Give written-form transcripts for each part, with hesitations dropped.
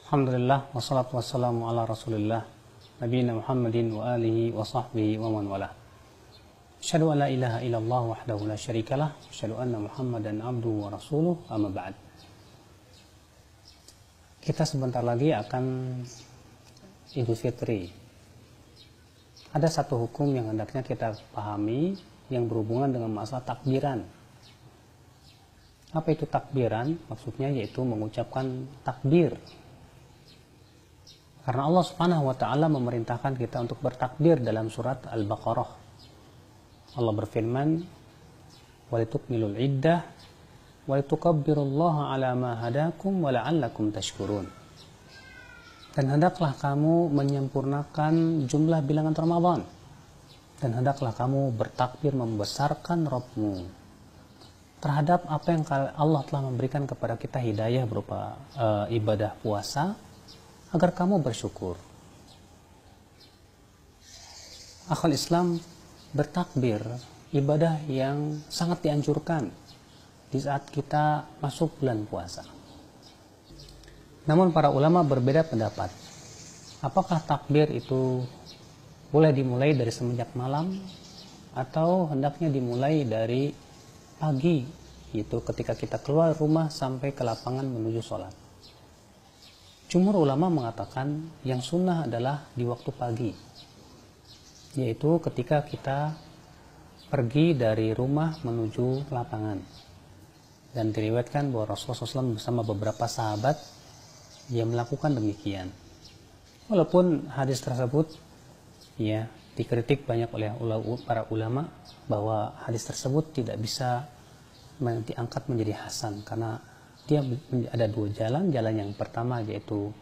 Alhamdulillah wassalatu wassalamu ala Rasulillah nabiyina Muhammadin wa alihi wa sahbihi wa man walah. Asyhadu an la ilaha illallah wahdahu la syarikalah, asyhadu anna Muhammadan abduhu wa rasuluh, amma ba'd. Kita sebentar lagi akan Idul Fitri. Ada satu hukum yang hendaknya kita pahami yang berhubungan dengan masalah takbiran. Apa itu takbiran? Maksudnya yaitu mengucapkan takbir. Karena Allah Subhanahu wa ta'ala memerintahkan kita untuk bertakbir dalam surat Al-Baqarah. Allah berfirman, "Walitukmilul iddah walitukabbirullaha ala ma hadakum wa la'allakum tashkurun." Dan hendaklah kamu menyempurnakan jumlah bilangan Ramadan. Dan hendaklah kamu bertakbir membesarkan Rabbmu terhadap apa yang Allah telah memberikan kepada kita hidayah berupa ibadah puasa, agar kamu bersyukur. Akhul Islam, bertakbir ibadah yang sangat dianjurkan di saat kita masuk bulan puasa. Namun para ulama berbeda pendapat. Apakah takbir itu boleh dimulai dari semenjak malam atau hendaknya dimulai dari pagi, yaitu ketika kita keluar rumah sampai ke lapangan menuju sholat? Jumhur ulama mengatakan yang sunnah adalah di waktu pagi, yaitu ketika kita pergi dari rumah menuju lapangan. Dan diriwayatkan bahwa Rasulullah SAW bersama beberapa sahabat dia melakukan demikian. Walaupun hadis tersebut ya dikritik banyak oleh para ulama bahwa hadis tersebut tidak bisa diangkat menjadi hasan, karena dia ada dua jalan. Jalan yang pertama yaitu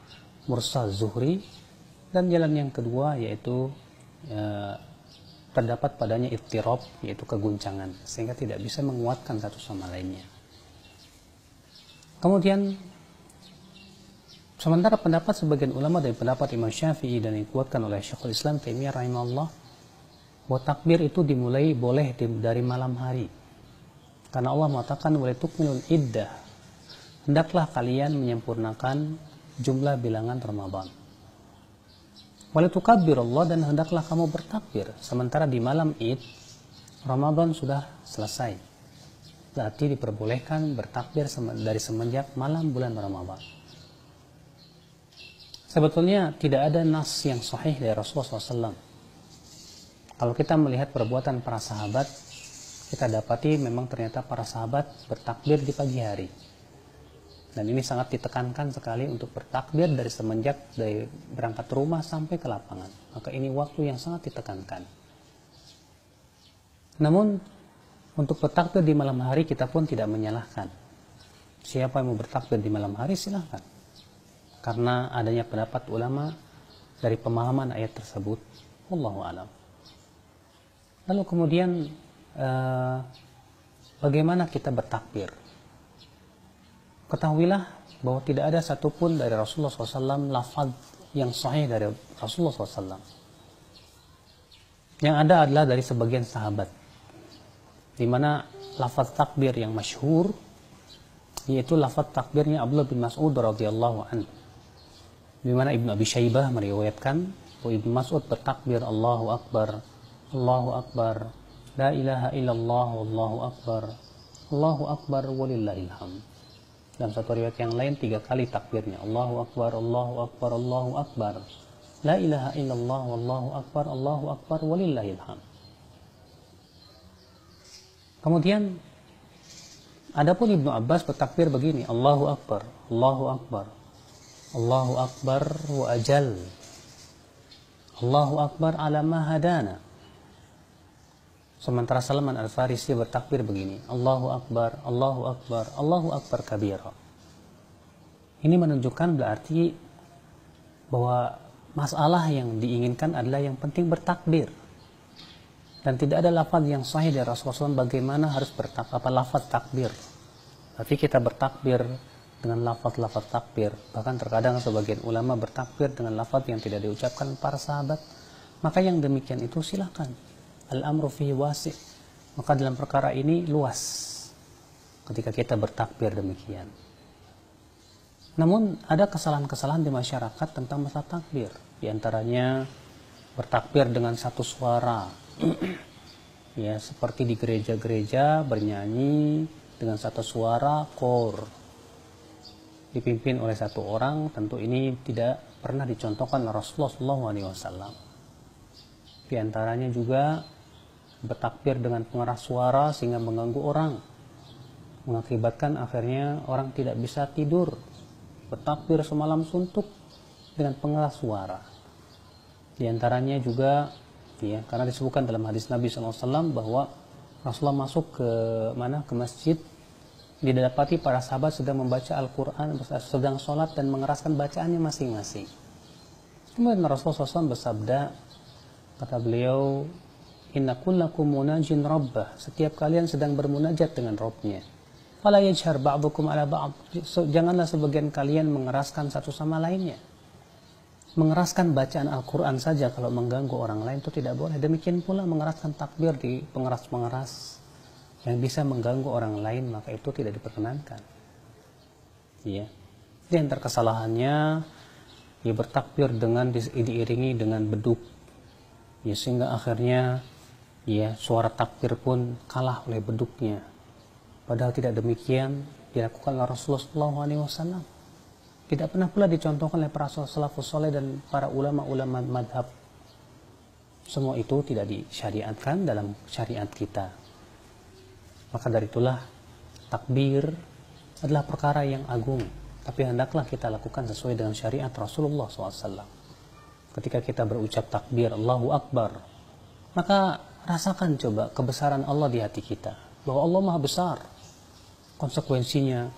mursal zuhri, dan jalan yang kedua yaitu terdapat padanya ittirab, yaitu keguncangan, sehingga tidak bisa menguatkan satu sama lainnya. Kemudian sementara pendapat sebagian ulama dari pendapat Imam Syafi'i dan dikuatkan oleh Syekhul Islam Taimiyah rahimahullah, bahwa takbir itu dimulai boleh dari malam hari, karena Allah mengatakan walitukmilul iddah, hendaklah kalian menyempurnakan jumlah bilangan Ramadan. Walitukabbirullah, dan hendaklah kamu bertakbir sementara di malam Id Ramadan sudah selesai. Berarti diperbolehkan bertakbir dari semenjak malam bulan Ramadan. Sebetulnya tidak ada nas yang sahih dari Rasulullah SAW. Kalau kita melihat perbuatan para sahabat, kita dapati memang ternyata para sahabat bertakbir di pagi hari. Dan ini sangat ditekankan sekali untuk bertakbir dari semenjak dari berangkat rumah sampai ke lapangan. Maka ini waktu yang sangat ditekankan. Namun untuk bertakbir di malam hari kita pun tidak menyalahkan. Siapa yang mau bertakbir di malam hari silahkan. Karena adanya pendapat ulama dari pemahaman ayat tersebut. Wallahu a'lam. Lalu kemudian bagaimana kita bertakbir? Ketahuilah bahwa tidak ada satupun dari Rasulullah SAW lafaz yang sahih dari Rasulullah SAW. Yang ada adalah dari sebagian sahabat, di mana lafaz takbir yang masyhur yaitu lafaz takbirnya Abdullah bin Mas'ud radhiyallahu anhu, di mana Ibnu Abi Syaibah meriwayatkan bahwa Ibnu Mas'ud bertakbir Allahu Akbar, Allahu Akbar, la ilaha illallah, wallahu akbar, Allahu Akbar, walillahil hamd. Dalam satu riwayat yang lain 3 kali takbirnya, Allahu Akbar, Allahu Akbar, Allahu Akbar, la ilaha illallah, wallahu akbar, Allahu Akbar, walillahil hamd. Kemudian adapun Ibnu Abbas bertakbir begini, Allahu Akbar, Allahu Akbar, Allahu Akbar wa ajal, Allahu Akbar ala ma hadana. Sementara Salman Al-Farisi bertakbir begini, Allahu Akbar, Allahu Akbar, Allahu Akbar kabira. Ini menunjukkan berarti bahwa masalah yang diinginkan adalah yang penting bertakbir. Dan tidak ada lafaz yang sahih dari Rasulullah SAW bagaimana harus lafaz takbir. Tapi kita bertakbir dengan lafaz-lafaz takbir. Bahkan terkadang sebagian ulama bertakbir dengan lafaz yang tidak diucapkan para sahabat. Maka yang demikian itu silakan. Al-amru fihi wasi'. Maka dalam perkara ini luas ketika kita bertakbir demikian. Namun ada kesalahan-kesalahan di masyarakat tentang masalah takbir. Di antaranya bertakbir dengan satu suara. Ya, seperti di gereja-gereja bernyanyi dengan satu suara kor. Dipimpin oleh satu orang, tentu ini tidak pernah dicontohkan oleh Rasulullah SAW. Di antaranya juga bertakbir dengan pengeras suara sehingga mengganggu orang, mengakibatkan akhirnya orang tidak bisa tidur. Bertakbir semalam suntuk dengan pengeras suara. Di antaranya juga, ya, karena disebutkan dalam hadis Nabi SAW bahwa Rasulullah masuk ke masjid, didapati para sahabat sedang membaca Al-Quran, sedang sholat dan mengeraskan bacaannya masing-masing. Kemudian Rasulullah SAW bersabda, kata beliau, inna kullakum munajin rabbah, setiap kalian sedang bermunajat dengan Rabbnya. Fala yajhar ba'dukum ala ba'd, janganlah sebagian kalian mengeraskan satu sama lainnya. Mengeraskan bacaan Al-Quran saja kalau mengganggu orang lain itu tidak boleh. Demikian pula mengeraskan takbir di pengeras-pengeras yang bisa mengganggu orang lain, maka itu tidak diperkenankan. Ya. Di antara kesalahannya, ya bertakbir dengan diiringi dengan beduk. Ya, sehingga akhirnya ya suara takbir pun kalah oleh beduknya. Padahal tidak demikian dilakukan oleh Rasulullah SAW. Tidak pernah pula dicontohkan oleh para salafus saleh dan para ulama-ulama madhab. Semua itu tidak disyariatkan dalam syariat kita. Maka dari itulah takbir adalah perkara yang agung, tapi hendaklah kita lakukan sesuai dengan syariat Rasulullah SAW. Ketika kita berucap takbir Allahu Akbar, maka rasakan coba kebesaran Allah di hati kita, bahwa Allah Maha Besar. Konsekuensinya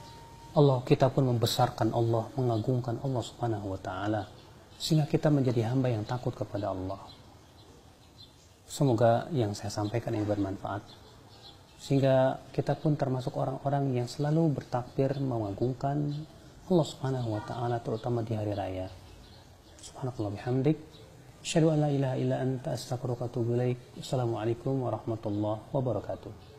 kita pun membesarkan Allah, mengagungkan Allah Subhanahu wa Ta'ala, sehingga kita menjadi hamba yang takut kepada Allah. Semoga yang saya sampaikan ini bermanfaat, sehingga kita pun termasuk orang-orang yang selalu bertakbir mengagungkan Allah Subhanahu wa Ta'ala, terutama di hari raya. Subhanakallah bihamdik, asyhadu an la ilaha illa anta, astaghfiruka wa atubu ilaik. Assalamualaikum warahmatullahi wabarakatuh.